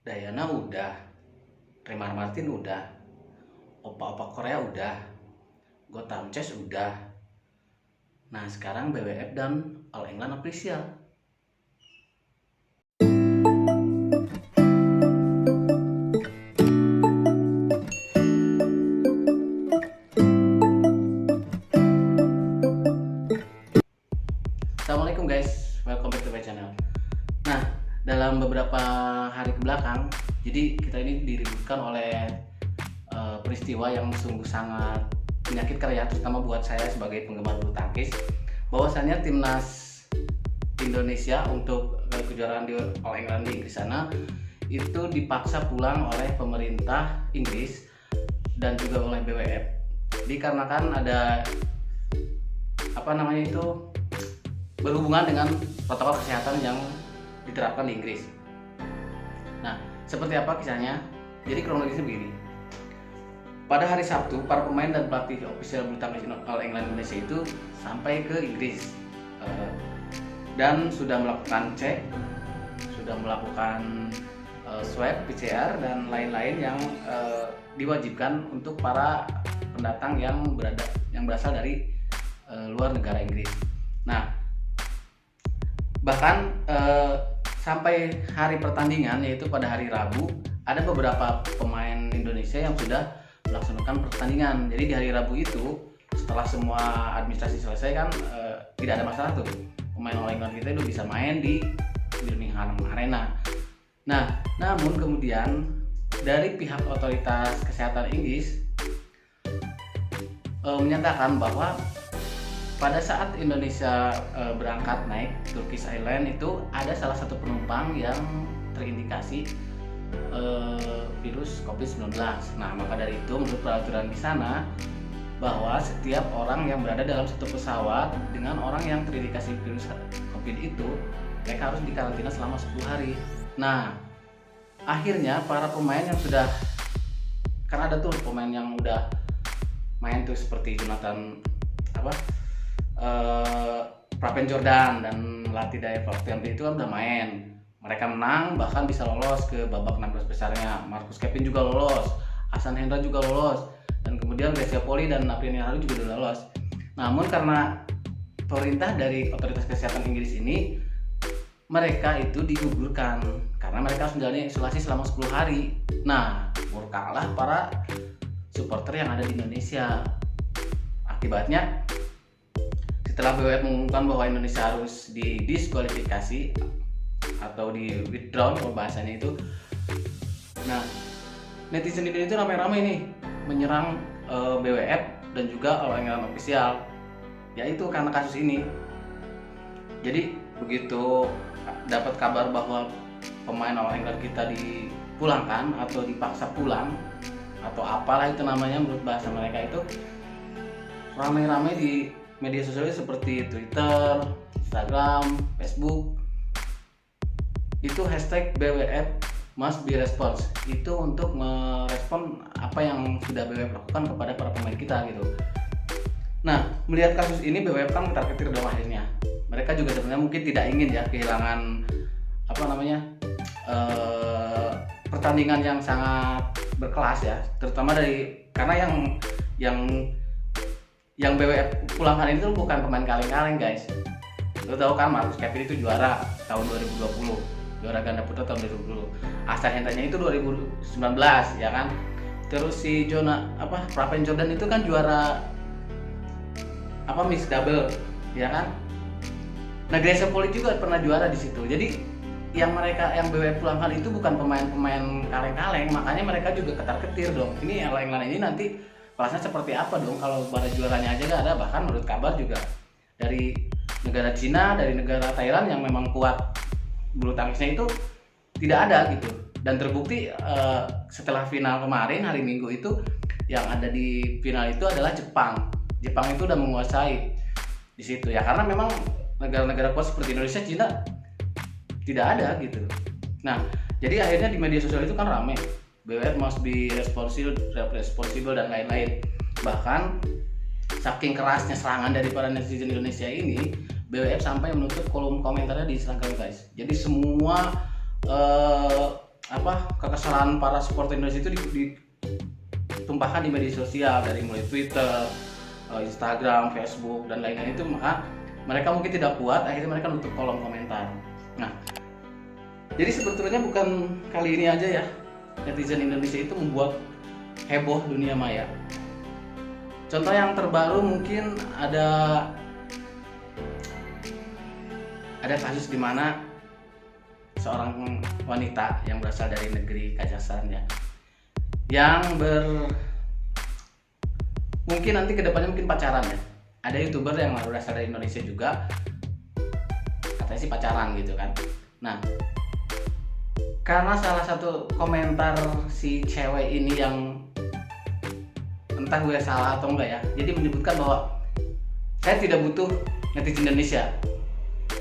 Dayana udah, Remar Martin udah, opa-opa Korea udah, Gotham Chess udah. Nah sekarang BWF dan All England Official. Assalamualaikum guys, welcome back to my channel. Nah, dalam beberapa hari kebelakang, jadi kita ini diributkan oleh peristiwa yang sungguh sangat menyakitkan ya, terutama buat saya sebagai penggemar bulu tangkis. Bahwasannya timnas Indonesia untuk kejuaraan di All England di Inggris sana itu dipaksa pulang oleh pemerintah Inggris dan juga oleh BWF dikarenakan ada berhubungan dengan protokol kesehatan yang diterapkan di Inggris. Nah, seperti apa kisahnya? Jadi kronologisnya begini. Pada hari Sabtu, para pemain dan pelatih official bulu tangkis All England Indonesia itu sampai ke Inggris dan sudah melakukan cek, sudah melakukan swab, PCR dan lain-lain yang diwajibkan untuk para pendatang yang berasal dari luar negara Inggris. Nah, bahkan sampai hari pertandingan, yaitu pada hari Rabu, ada beberapa pemain Indonesia yang sudah melaksanakan pertandingan. Jadi di hari Rabu itu, setelah semua administrasi selesai kan tidak ada masalah tuh, pemain All England kita itu bisa main di Birmingham Arena. Nah, namun kemudian dari pihak otoritas kesehatan Inggris menyatakan bahwa pada saat Indonesia berangkat naik Turkish Airlines itu ada salah satu penumpang yang terindikasi virus COVID-19. Nah, maka dari itu menurut peraturan di sana bahwa setiap orang yang berada dalam satu pesawat dengan orang yang terindikasi virus COVID itu, mereka harus dikarantina selama 10 hari. Nah, akhirnya para pemain yang sudah, kan ada tuh pemain yang udah main tuh seperti Jonathan Prapen Jordan dan Melati Daya Faktiampi itu kan udah main. Mereka menang, bahkan bisa lolos ke babak 16 besarnya. Marcus Kevin juga lolos, Ahsan Hendra juga lolos, dan kemudian Gracia Poli dan Apriani Rahayu juga udah lolos. Namun karena perintah dari otoritas kesehatan Inggris ini, mereka itu digugurkan karena mereka harus menjalani isolasi selama 10 hari. Nah, murkalah para supporter yang ada di Indonesia. Akibatnya, setelah BWF mengumumkan bahwa Indonesia harus didiskualifikasi atau di withdrawn kalau bahasanya itu, nah netizen itu ramai-ramai nih menyerang BWF dan juga All England Official, yaitu karena kasus ini. Jadi begitu dapat kabar bahwa pemain All England kita dipulangkan atau dipaksa pulang atau apalah itu namanya menurut bahasa mereka itu, ramai-ramai di media sosial seperti Twitter, Instagram, Facebook, itu hashtag BWF must be response, itu untuk merespon apa yang sudah BWF lakukan kepada para pemain kita gitu. Nah, melihat kasus ini BWF kan ketar-ketir dong akhirnya. Mereka juga sebenarnya mungkin tidak ingin ya kehilangan pertandingan yang sangat berkelas ya, terutama karena yang BWF pulangkan itu bukan pemain kaleng-kaleng guys. Lo tahu kan Marcus Kevin itu juara tahun 2020, juara ganda putra tahun 2020. Ahsan Hendranya itu 2019 ya kan. Terus si Prapen Jordan itu kan juara mixed double ya kan. Nah, Gracia Poli juga pernah juara di situ. Jadi yang BWF pulangkan itu bukan pemain-pemain kaleng-kaleng, makanya mereka juga ketar-ketir dong. Ini All England ini nanti kelasnya seperti apa dong kalau pada juaranya aja nggak ada. Bahkan menurut kabar juga dari negara Cina, dari negara Thailand yang memang kuat bulu tangkisnya itu tidak ada gitu. Dan terbukti setelah final kemarin hari Minggu itu, yang ada di final itu adalah Jepang. Jepang itu udah menguasai di situ ya, karena memang negara-negara kuat seperti Indonesia, Cina tidak ada gitu. Nah, jadi akhirnya di media sosial itu kan ramai, BWF must be responsible dan lain-lain. Bahkan saking kerasnya serangan dari para netizen Indonesia ini, BWF sampai menutup kolom komentarnya di Instagram guys. Jadi semua kekesalan para supporter Indonesia itu ditumpahkan di media sosial, dari mulai Twitter, Instagram, Facebook dan lain-lain itu. Maka mereka mungkin tidak kuat, akhirnya mereka nutup kolom komentar. Nah, jadi sebetulnya bukan kali ini aja ya netizen Indonesia itu membuat heboh dunia maya. Contoh yang terbaru mungkin ada kasus di mana seorang wanita yang berasal dari negeri Kazakhstan ya, yang mungkin nanti kedepannya mungkin pacaran ya. Ada YouTuber yang berasal dari Indonesia juga, katanya sih pacaran gitu kan. Nah, karena salah satu komentar si cewek ini yang entah gue salah atau enggak ya, jadi menyebutkan bahwa saya tidak butuh netizen Indonesia.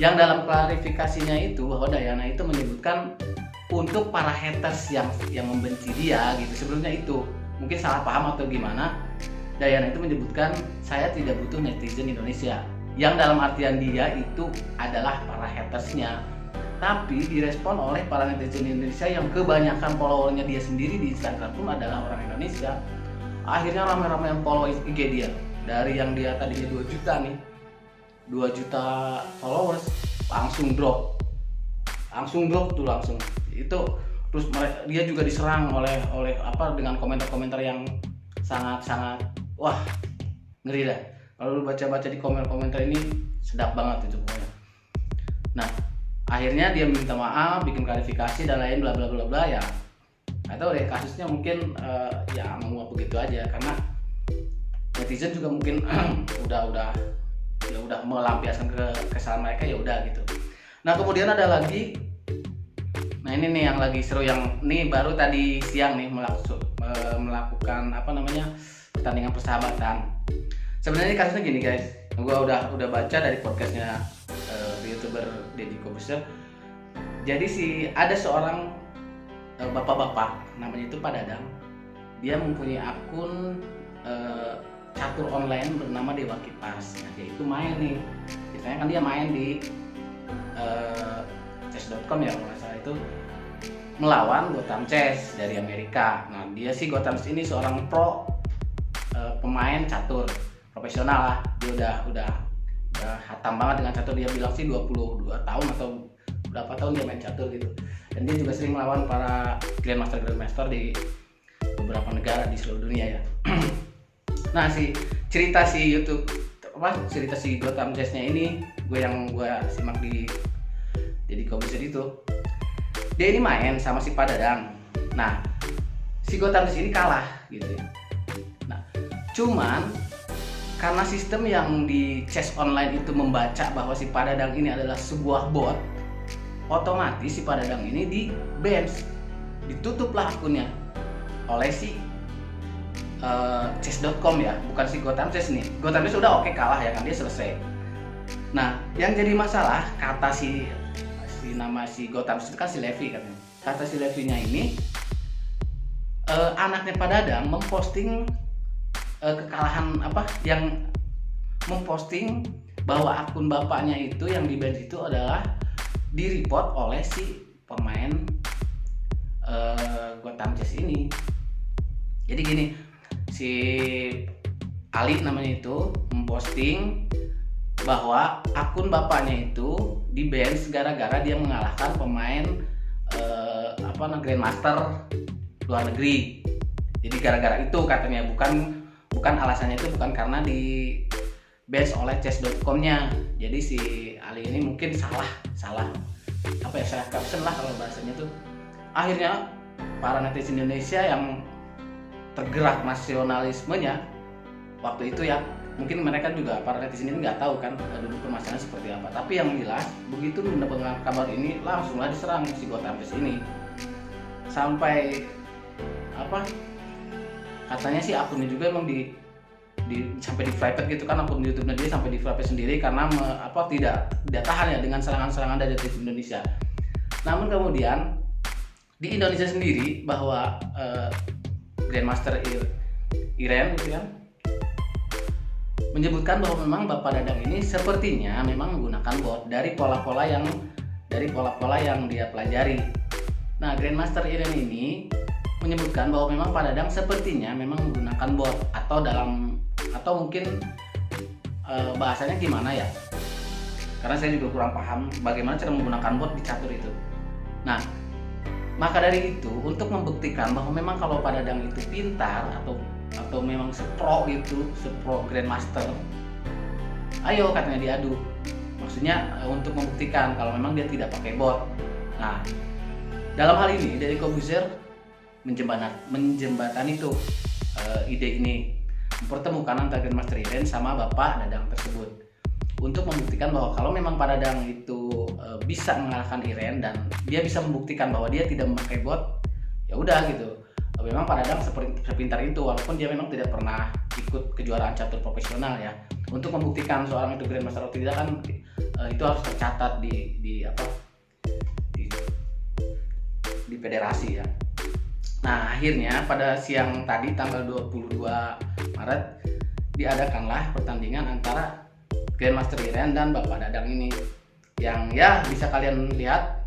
Yang dalam klarifikasinya itu bahwa Dayana itu menyebutkan untuk para haters yang membenci dia gitu. Sebelumnya itu mungkin salah paham atau gimana, Dayana itu menyebutkan saya tidak butuh netizen Indonesia, yang dalam artian dia itu adalah para hatersnya. Tapi direspon oleh para netizen Indonesia yang kebanyakan followernya dia sendiri di Instagram pun adalah orang Indonesia. Akhirnya ramai-ramai yang follow IG dia, dari yang dia tadinya 2 juta nih, 2 juta followers, langsung drop tuh itu. Terus dia juga diserang oleh dengan komentar-komentar yang sangat wah, ngeri dah. Kalau lu baca-baca di komentar ini sedap banget itu pokoknya. Nah, akhirnya dia minta maaf, bikin klarifikasi dan lain bla bla bla bla ya. Atau deh kasusnya mungkin ya menguap begitu aja, karena netizen juga mungkin udah melampiaskan kesalahan mereka, ya udah gitu. Nah, kemudian ada lagi, nah ini nih yang lagi seru, yang nih baru tadi siang nih melakukan pertandingan persahabatan. Sebenarnya kasusnya gini guys, gua udah baca dari podcastnya YouTuber Deddy Corbuzier. Jadi ada seorang bapak-bapak namanya itu Pak Dadang. Dia mempunyai akun catur online bernama Dewa Kipas. Nah, dia itu main nih, ceritanya kan dia main di chess.com ya kalau nggak salah, itu melawan Gotham Chess dari Amerika. Nah, dia sih Gotham Chess ini seorang pro pemain catur profesional lah. Dia udah hatam banget dengan catur. Dia bilang sih 22 tahun atau berapa tahun dia main catur gitu. Dan dia juga sering melawan para grandmaster di beberapa negara di seluruh dunia ya. Nah, cerita si Gotham Chess-nya ini gue simak di Deddy Corbuzier itu. Dia ini main sama si Pak Dadang. Nah, si Gotham Chess ini kalah gitu ya. Nah, cuman karena sistem yang di chess online itu membaca bahwa si Pak Dadang ini adalah sebuah bot, otomatis si Pak Dadang ini di-ban, ditutuplah akunnya oleh si chess.com ya, bukan si Gotham Chess nih. Gotham Chess udah oke kalah ya kan, dia selesai. Nah, yang jadi masalah, kata nama si Gotham Chess itu kan si Levi katanya. Kata si Levi-nya ini anaknya Pak Dadang memposting kekalahan yang memposting bahwa akun bapaknya itu yang di-ban itu adalah di-report oleh si pemain Gotham Chess ini. Jadi gini, si Ali namanya itu memposting bahwa akun bapaknya itu di-ban gara-gara dia mengalahkan pemain grandmaster luar negeri. Jadi gara-gara itu katanya, bukan alasannya itu bukan karena di-ban oleh chess.com-nya. Jadi si Ali ini mungkin salah caption lah kalau bahasanya tuh. Akhirnya para netizen Indonesia yang tergerak nasionalismenya waktu itu ya, mungkin mereka juga para netizen ini nggak tahu kan dulu permasalahan seperti apa. Tapi yang jelas begitu mendapatkan kabar ini langsunglah diserang si Gotham Chess ini. Sampai katanya sih akunnya juga emang sampai di private gitu kan, akun YouTube-nya dia sampai di private sendiri karena tidak tahan ya dengan serangan-serangan dari netizen Indonesia. Namun kemudian di Indonesia sendiri bahwa Grandmaster Iren gitu ya, menyebutkan bahwa memang Bapak Dadang ini sepertinya memang menggunakan bot dari pola-pola yang dia pelajari. Nah, Grandmaster Iren ini menyebutkan bahwa memang Pak Dadang sepertinya memang menggunakan bot atau mungkin bahasanya gimana ya? Karena saya juga kurang paham bagaimana cara menggunakan bot di catur itu. Nah, maka dari itu untuk membuktikan bahwa memang kalau Pak Dadang itu pintar atau memang sepro Grandmaster, ayo katanya diadu. Maksudnya untuk membuktikan kalau memang dia tidak pakai bot. Nah, dalam hal ini dari Corbuzier menjembatani itu ide ini, mempertemukan antara Grandmaster Iren sama Bapak Dadang tersebut untuk membuktikan bahwa kalau memang Pak Dadang itu bisa mengalahkan Iren dan dia bisa membuktikan bahwa dia tidak memakai bot, ya udah gitu. Memang Pak Dadang sepintar itu, walaupun dia memang tidak pernah ikut kejuaraan catur profesional ya. Untuk membuktikan seorang itu Grandmaster atau tidak kan itu harus tercatat di federasi ya. Nah, akhirnya pada siang tadi tanggal 22 Maret diadakanlah pertandingan antara Grandmaster Iren dan Bapak Dadang ini, yang ya bisa kalian lihat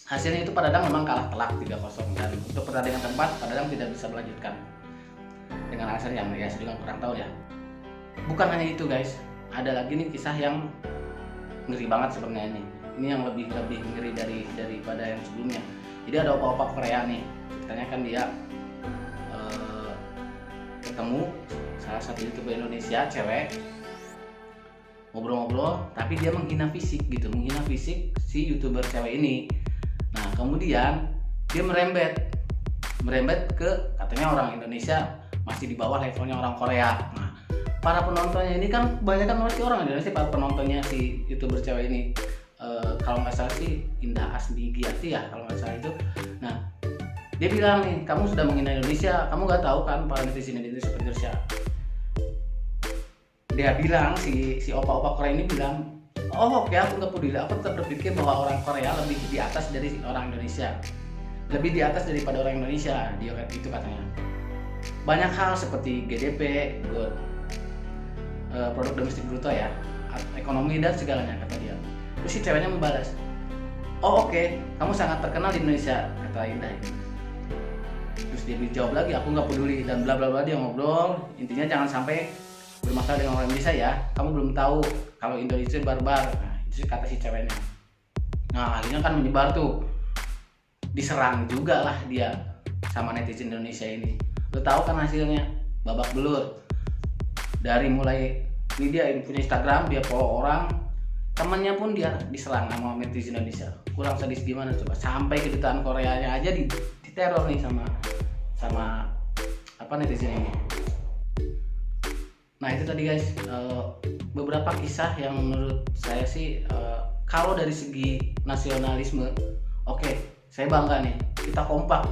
hasilnya itu Pak Dadang memang kalah telak 3-0, dan untuk pertandingan keempat Pak Dadang tidak bisa melanjutkan dengan alasan yang ya saya juga kurang tahu ya. Bukan hanya itu guys, ada lagi nih kisah yang ngeri banget sebenarnya ini. Ini yang lebih ngeri daripada yang sebelumnya. Jadi ada opa-opa Korea nih, ceritanya kan dia ketemu salah satu YouTuber Indonesia cewek, ngobrol-ngobrol, tapi dia menghina fisik si YouTuber cewek ini. Nah, kemudian dia merembet ke katanya orang Indonesia masih di bawah levelnya orang Korea. Nah, para penontonnya ini kan kebanyakan masih orang Indonesia, para penontonnya si YouTuber cewek ini. Kalau nggak salah sih Indah Asmigiati ya kalau nggak salah itu. Nah, dia bilang nih, kamu sudah menghina Indonesia, kamu nggak tahu kan para netizen Indonesia. Dia bilang si opa-opa Korea ini bilang, oh oke, aku nggak peduli, aku tetap berpikir bahwa orang Korea lebih di atas dari orang Indonesia, lebih di atas daripada orang Indonesia, dia itu katanya. Banyak hal seperti GDP, produk domestik bruto ya, ekonomi dan segalanya kata dia. Terus si ceweknya membalas, oh oke, kamu sangat terkenal di Indonesia, kata Indah ini. Terus dia jawab lagi, aku nggak peduli, dan bla bla bla. Dia ngobrol, intinya jangan sampai bermasalah dengan orang Indonesia ya, kamu belum tahu kalau Indonesia barbar. Nah, itu kata si ceweknya. Nah, akhirnya kan menyebar tuh, diserang juga lah dia sama netizen Indonesia ini. Lo tahu kan hasilnya, babak belur. Dari mulai ini dia punya Instagram, dia follow orang, temannya pun dia diserang sama netizen Indonesia. Kurang sadis gimana coba, sampai kedutaan Koreanya aja diteror nih sama apa netizen ini. Nah, itu tadi guys beberapa kisah yang menurut saya sih kalau dari segi nasionalisme, oke, saya bangga nih, kita kompak.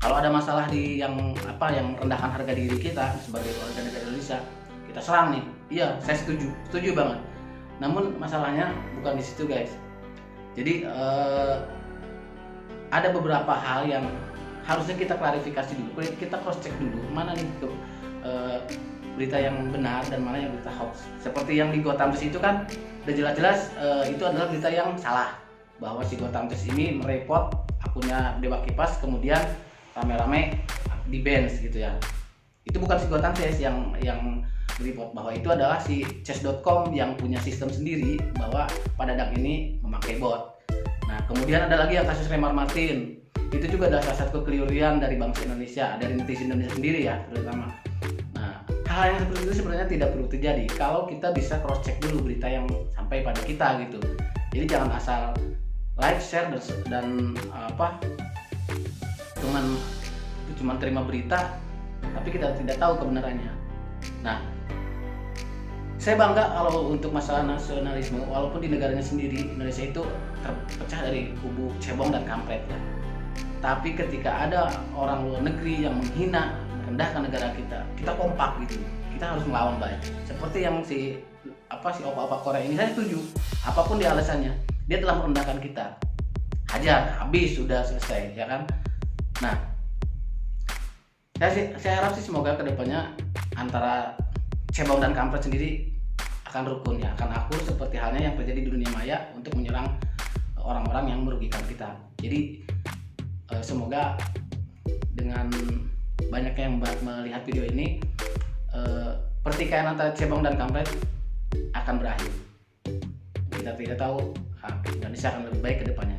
Kalau ada masalah yang rendahkan harga diri kita sebagai warga negara Indonesia, kita serang nih. Iya, saya setuju banget. Namun masalahnya bukan di situ guys. Jadi ada beberapa hal yang harusnya kita klarifikasi dulu, kita cross check dulu mana nih berita yang benar dan mana yang berita hoax. Seperti yang di Gotham Chess itu kan udah jelas-jelas itu adalah berita yang salah, bahwa si Gotham Chess ini mereport akunnya Dewa Kipas, kemudian rame-rame di ban gitu ya. Itu bukan si Gotham Chess yang report, bahwa itu adalah si chess.com yang punya sistem sendiri bahwa Pak Dadang ini memakai bot. Nah, kemudian ada lagi yang kasus Remar Martin. Itu juga adalah salah satu kelirian dari bangsa Indonesia, dari netizen Indonesia sendiri ya terutama. Hal yang seperti itu sebenarnya tidak perlu terjadi kalau kita bisa cross check dulu berita yang sampai pada kita gitu. Jadi jangan asal like, share dan cuman terima berita tapi kita tidak tahu kebenarannya. Nah, saya bangga kalau untuk masalah nasionalisme, walaupun di negaranya sendiri Indonesia itu terpecah dari kubu cebong dan kampret ya. Tapi ketika ada orang luar negeri yang menghina, merendahkan negara kita kompak gitu. Kita harus melawan baik. Seperti yang si opa-opa Korea ini, saya setuju. Apapun dia alasannya, dia telah merendahkan kita. Hajar, habis, sudah selesai, ya kan? Nah, saya harap sih semoga kedepannya antara cebong dan kampret sendiri akan rukun ya, akan akur seperti halnya yang terjadi di dunia maya untuk menyerang orang-orang yang merugikan kita. Jadi Semoga dengan banyaknya yang melihat video ini, pertikaian antara cebong dan kampret akan berakhir. Kita tidak tahu Indonesia akan lebih baik ke depannya.